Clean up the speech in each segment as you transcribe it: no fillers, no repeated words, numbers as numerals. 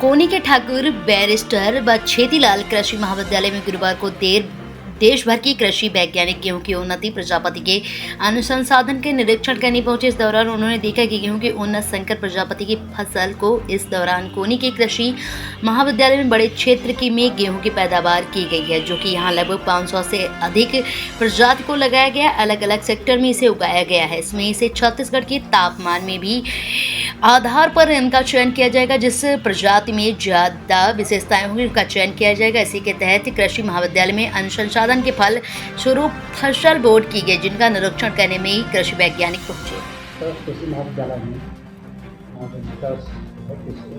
कोनी के ठाकुर बैरिस्टर व छेतीलाल कृषि महाविद्यालय में गुरुवार को देश भर की कृषि वैज्ञानिक गेहूं की उन्नति प्रजाति के अनुसंधान के निरीक्षण करने पहुंचे। इस दौरान उन्होंने देखा कि गेहूं की उन्नत संकर प्रजाति की फसल को इस दौरान कोनी के कृषि महाविद्यालय में बड़े क्षेत्र में गेहूं की पैदावार की गई है, जो कि यहां लगभग 500 से अधिक प्रजाति को लगाया गया। अलग अलग सेक्टर में इसे उगाया गया है। इसमें इसे छत्तीसगढ़ के तापमान में भी आधार पर इनका चयन किया जाएगा। जिस प्रजाति में ज्यादा विशेषताएं होंगी उनका चयन किया जाएगा। इसी के तहत कृषि महाविद्यालय में अनुसंधान के फल स्वरूप फसल बोर्ड की गई, जिनका निरीक्षण करने में ही कृषि वैज्ञानिक पहुंचे। कृषि महाविद्यालय में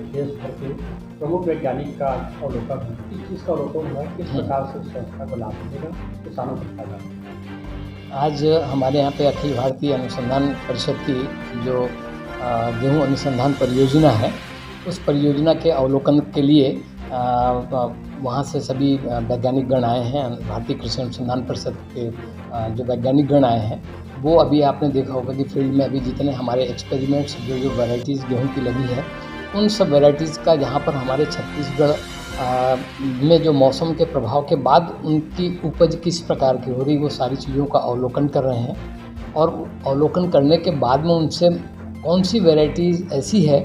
देश भर के प्रमुख वैज्ञानिक का अवलोकन है। किस चीज़ का अवलोकन हुआ, किस प्रकार से संस्था को लाभ मिलेगा किसानों को फायदा। आज हमारे यहाँ पे अखिल भारतीय अनुसंधान परिषद की जो गेहूं अनुसंधान परियोजना है, उस परियोजना के अवलोकन के लिए वहाँ से सभी वैज्ञानिक गण आए हैं। भारतीय कृषि अनुसंधान परिषद के जो वैज्ञानिक गण आए हैं, वो अभी आपने देखा होगा कि फील्ड में अभी जितने हमारे एक्सपेरिमेंट्स जो वैरायटीज़ गेहूं की लगी है, उन सब वैरायटीज़ का यहाँ पर हमारे छत्तीसगढ़ में जो मौसम के प्रभाव के बाद उनकी उपज किस प्रकार की हो रही, वो सारी चीज़ों का अवलोकन कर रहे हैं। और अवलोकन करने के बाद में उनसे कौन सी वैरायटीज़ ऐसी है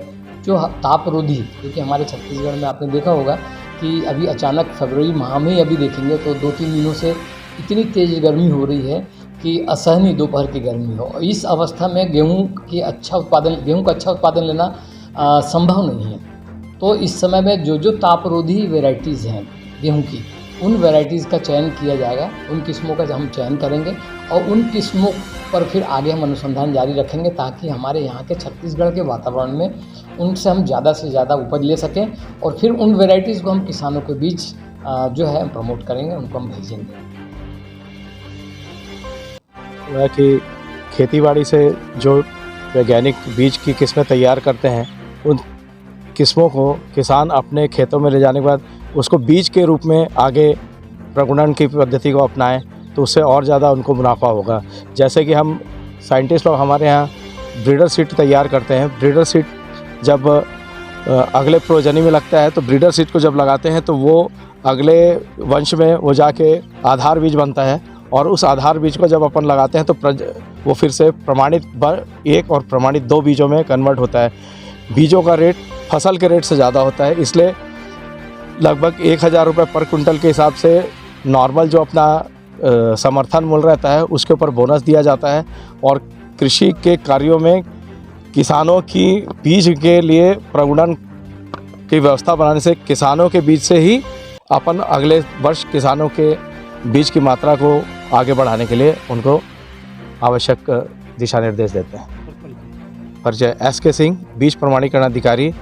जो तापरोधी, क्योंकि हमारे छत्तीसगढ़ में आपने देखा होगा कि अभी अचानक फरवरी माह में ही अभी देखेंगे तो 2-3 दिनों से इतनी तेज़ गर्मी हो रही है कि असहनीय दोपहर की गर्मी हो। इस अवस्था में गेहूं का अच्छा उत्पादन लेना संभव नहीं है। तो इस समय में जो तापरोधी वैरायटीज़ हैं गेहूं की, उन वैरायटीज़ का चयन किया जाएगा। उन किस्मों का हम चयन करेंगे और उन किस्मों पर फिर आगे हम अनुसंधान जारी रखेंगे, ताकि हमारे यहाँ के छत्तीसगढ़ के वातावरण में उनसे हम ज़्यादा से ज़्यादा उपज ले सकें और फिर उन वैरायटीज़ को हम किसानों के बीच जो है प्रमोट करेंगे, उनको हम भेजेंगे। वह कि खेतीबाड़ी से जो वैज्ञानिक बीज की किस्में तैयार करते हैं, उन किस्मों को किसान अपने खेतों में ले जाने के बाद उसको बीज के रूप में आगे प्रगुणन की पद्धति को अपनाएं, तो उससे और ज़्यादा उनको मुनाफा होगा। जैसे कि हम साइंटिस्ट लोग हमारे यहाँ ब्रीडर सीड तैयार करते हैं। ब्रीडर सीड जब अगले प्रोजनी में लगता है, तो ब्रीडर सीड को जब लगाते हैं तो वो अगले वंश में वो जाके आधार बीज बनता है, और उस आधार बीज को जब अपन लगाते हैं तो वो फिर से प्रमाणित 1 और प्रमाणित 2 बीजों में कन्वर्ट होता है। बीजों का रेट फसल के रेट से ज़्यादा होता है, इसलिए लगभग 1000 रुपये पर कुंटल के हिसाब से नॉर्मल जो अपना समर्थन मूल्य रहता है उसके ऊपर बोनस दिया जाता है। और कृषि के कार्यों में किसानों की बीज के लिए प्रगुणन की व्यवस्था बनाने से किसानों के बीज से ही अपन अगले वर्ष किसानों के बीज की मात्रा को आगे बढ़ाने के लिए उनको आवश्यक दिशा निर्देश देते हैं। परिचय SK सिंह, बीज प्रमाणीकरण अधिकारी,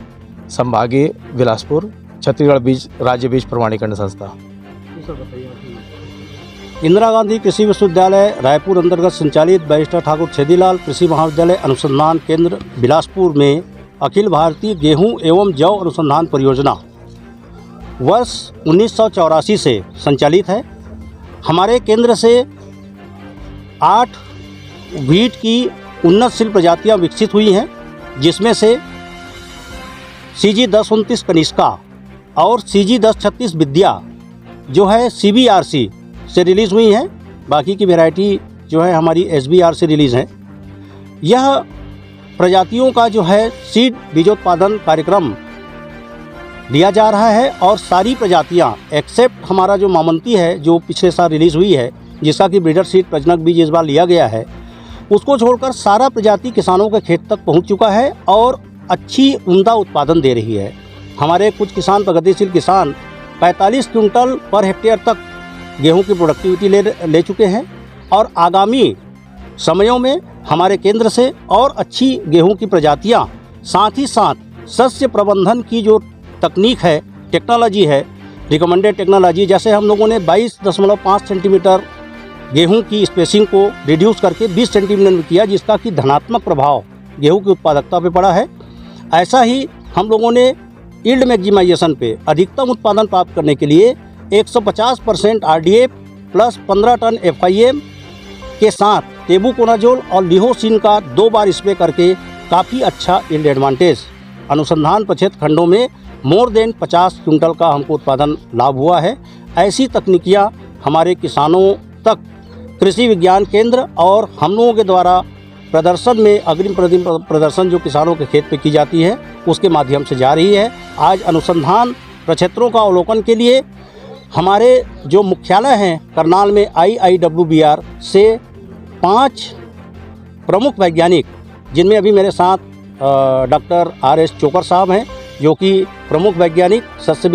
संभागीय बिलासपुर, छत्तीसगढ़ बीज राज्य बीज प्रमाणीकरण संस्था। इंदिरा गांधी कृषि विश्वविद्यालय रायपुर अंतर्गत संचालित बैरिस्टर ठाकुर छेदीलाल कृषि महाविद्यालय अनुसंधान केंद्र बिलासपुर में अखिल भारतीय गेहूं एवं जौ अनुसंधान परियोजना वर्ष 1984 से संचालित है। हमारे केंद्र से 8 वीट की उन्नतशील प्रजातियां विकसित हुई हैं, जिसमें से CG 1029 कनिष्का और CG 1036 विद्या जो है CBRC से रिलीज़ हुई हैं। बाकी की वैरायटी जो है हमारी SBR से रिलीज़ है। यह प्रजातियों का जो है सीड बीजोत्पादन कार्यक्रम दिया जा रहा है, और सारी प्रजातियां एक्सेप्ट हमारा जो मामंती है जो पिछले साल रिलीज़ हुई है, जिसका कि ब्रीडर सीड प्रजनक बीज इस बार लिया गया है, उसको छोड़कर सारा प्रजाति किसानों के खेत तक पहुंच चुका है और अच्छी उम्दा उत्पादन दे रही है। हमारे कुछ किसान, प्रगतिशील किसान 45 क्विंटल पर हेक्टेयर तक गेहूं की प्रोडक्टिविटी ले चुके हैं, और आगामी समयों में हमारे केंद्र से और अच्छी गेहूं की प्रजातियां, साथ ही साथ शस्य प्रबंधन की जो तकनीक है, टेक्नोलॉजी है, रिकमेंडेड टेक्नोलॉजी, जैसे हम लोगों ने 22.5 सेंटीमीटर गेहूं की स्पेसिंग को रिड्यूस करके 20 सेंटीमीटर में किया, जिसका कि धनात्मक प्रभाव गेहूं की उत्पादकता पे पड़ा है। ऐसा ही हम लोगों ने यील्ड मैक्सिमाइजेशन पे अधिकतम उत्पादन प्राप्त करने के लिए 150% RDA प्लस 15 टन FIM के साथ टेबुकोनाजोल और लिहोसिन का 2 बार स्प्रे करके काफ़ी अच्छा यील्ड एडवांटेज अनुसंधान प्रक्षेत्र खंडों में मोर देन 50 क्विंटल का हमको उत्पादन लाभ हुआ है। ऐसी तकनीकियाँ हमारे किसानों तक कृषि विज्ञान केंद्र और हम लोगों के द्वारा प्रदर्शन में अग्रिम प्रदर्शन जो किसानों के खेत पे की जाती है उसके माध्यम से जा रही है। आज अनुसंधान प्रक्षेत्रों का अवलोकन के लिए हमारे जो मुख्यालय हैं करनाल में IIWBR से 5 प्रमुख वैज्ञानिक, जिनमें अभी मेरे साथ डॉक्टर RS चोकर साहब हैं जो कि प्रमुख वैज्ञानिक सस्य